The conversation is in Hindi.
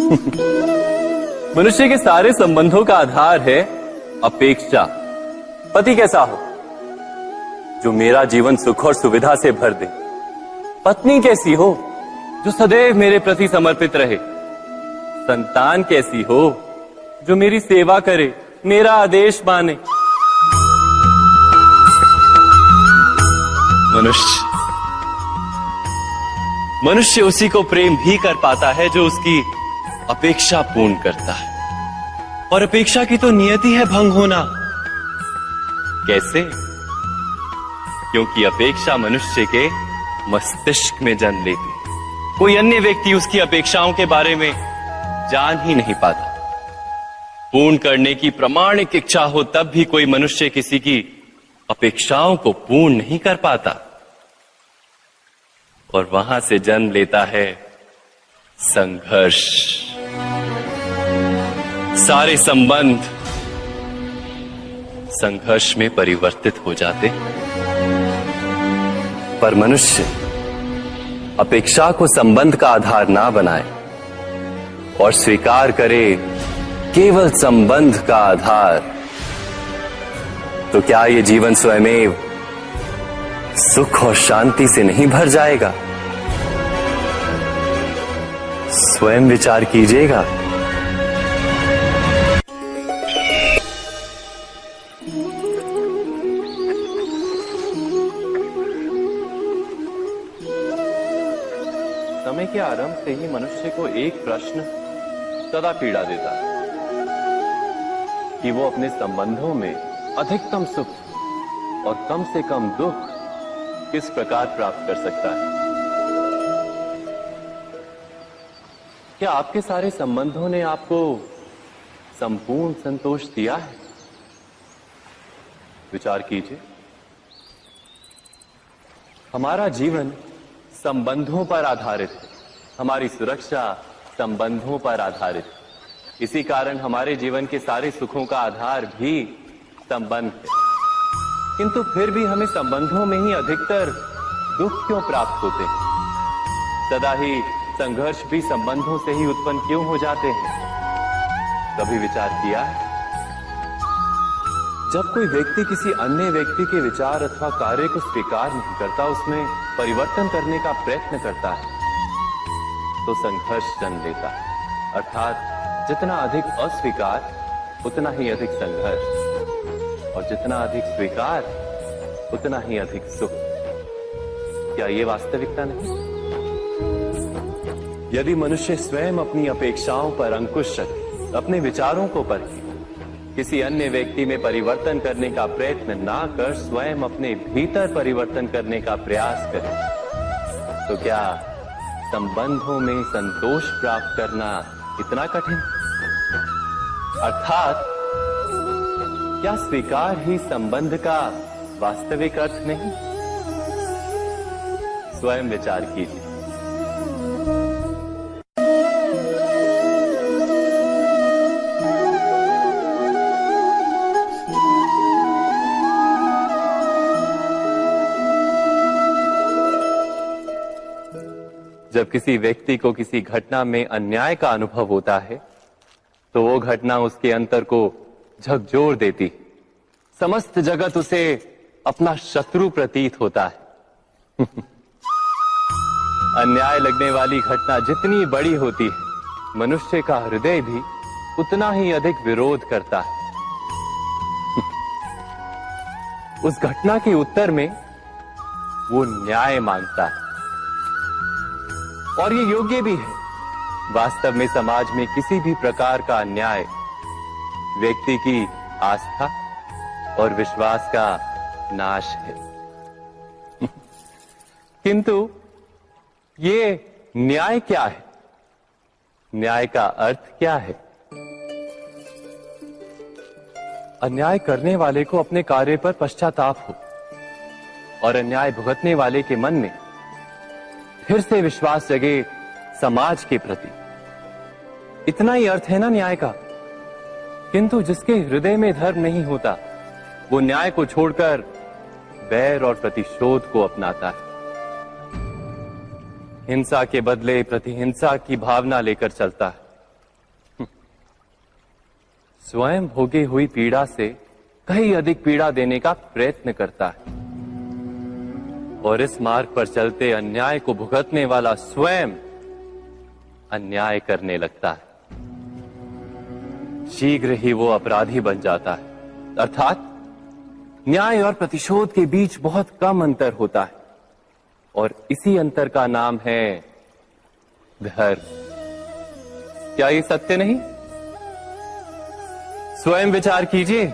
मनुष्य के सारे संबंधों का आधार है अपेक्षा। पति कैसा हो जो मेरा जीवन सुख और सुविधा से भर दे। पत्नी कैसी हो जो सदैव मेरे प्रति समर्पित रहे। संतान कैसी हो जो मेरी सेवा करे, मेरा आदेश माने। मनुष्य उसी को प्रेम भी कर पाता है जो उसकी अपेक्षा पूर्ण करता है, और अपेक्षा की तो नियति है भंग होना। कैसे? क्योंकि अपेक्षा मनुष्य के मस्तिष्क में जन्म लेती है। कोई अन्य व्यक्ति उसकी अपेक्षाओं के बारे में जान ही नहीं पाता। पूर्ण करने की प्रामाणिक इच्छा हो तब भी कोई मनुष्य किसी की अपेक्षाओं को पूर्ण नहीं कर पाता, और वहां से जन्म लेता है संघर्ष। सारे संबंध संघर्ष में परिवर्तित हो जाते, पर मनुष्य अपेक्षा को संबंध का आधार ना बनाए और स्वीकार करे केवल संबंध का आधार, तो क्या ये जीवन स्वयमेव सुख और शांति से नहीं भर जाएगा? स्वयं विचार कीजिएगा। समय के आरंभ से ही मनुष्य को एक प्रश्न सदा पीड़ा देता है कि वो अपने संबंधों में अधिकतम सुख और कम से कम दुख किस प्रकार प्राप्त कर सकता है। क्या आपके सारे संबंधों ने आपको संपूर्ण संतोष दिया है? विचार कीजिए। हमारा जीवन संबंधों पर आधारित है, हमारी सुरक्षा संबंधों पर आधारित है। इसी कारण हमारे जीवन के सारे सुखों का आधार भी संबंध है। किंतु फिर भी हमें संबंधों में ही अधिकतर दुख क्यों प्राप्त होते हैं? सदा ही संघर्ष भी संबंधों से ही उत्पन्न क्यों हो जाते हैं? कभी विचार किया है? जब कोई व्यक्ति किसी अन्य व्यक्ति के विचार अथवा कार्य को स्वीकार नहीं करता, उसमें परिवर्तन करने का प्रयत्न करता है, तो संघर्ष जन्म लेता है। अर्थात जितना अधिक अस्वीकार उतना ही अधिक संघर्ष, और जितना अधिक स्वीकार उतना ही अधिक सुख। क्या ये वास्तविकता नहीं? यदि मनुष्य स्वयं अपनी अपेक्षाओं पर अंकुश रखे, अपने विचारों को परखे, किसी अन्य व्यक्ति में परिवर्तन करने का प्रयत्न ना कर स्वयं अपने भीतर परिवर्तन करने का प्रयास करे, तो क्या संबंधों में संतोष प्राप्त करना इतना कठिन? अर्थात क्या स्वीकार ही संबंध का वास्तविक अर्थ नहीं? स्वयं विचार कीजिए। जब किसी व्यक्ति को किसी घटना में अन्याय का अनुभव होता है, तो वो घटना उसके अंतर को झकझोर देती। समस्त जगत उसे अपना शत्रु प्रतीत होता है। अन्याय लगने वाली घटना जितनी बड़ी होती है, मनुष्य का हृदय भी उतना ही अधिक विरोध करता है। उस घटना के उत्तर में वो न्याय मांगता है, और ये योग्य भी है। वास्तव में समाज में किसी भी प्रकार का अन्याय व्यक्ति की आस्था और विश्वास का नाश है। किंतु ये न्याय क्या है? न्याय का अर्थ क्या है? अन्याय करने वाले को अपने कार्य पर पश्चाताप हो, और अन्याय भुगतने वाले के मन में फिर से विश्वास जगे समाज के प्रति। इतना ही अर्थ है ना न्याय का। किंतु जिसके हृदय में धर्म नहीं होता, वो न्याय को छोड़कर बैर और प्रतिशोध को अपनाता है। हिंसा के बदले प्रतिहिंसा की भावना लेकर चलता है, स्वयं भोगी हुई पीड़ा से कहीं अधिक पीड़ा देने का प्रयत्न करता है और इस मार्ग पर चलते अन्याय को भुगतने वाला स्वयं अन्याय करने लगता है। शीघ्र ही वो अपराधी बन जाता है। अर्थात न्याय और प्रतिशोध के बीच बहुत कम अंतर होता है और इसी अंतर का नाम है धर्म। क्या ये सत्य नहीं? स्वयं विचार कीजिए।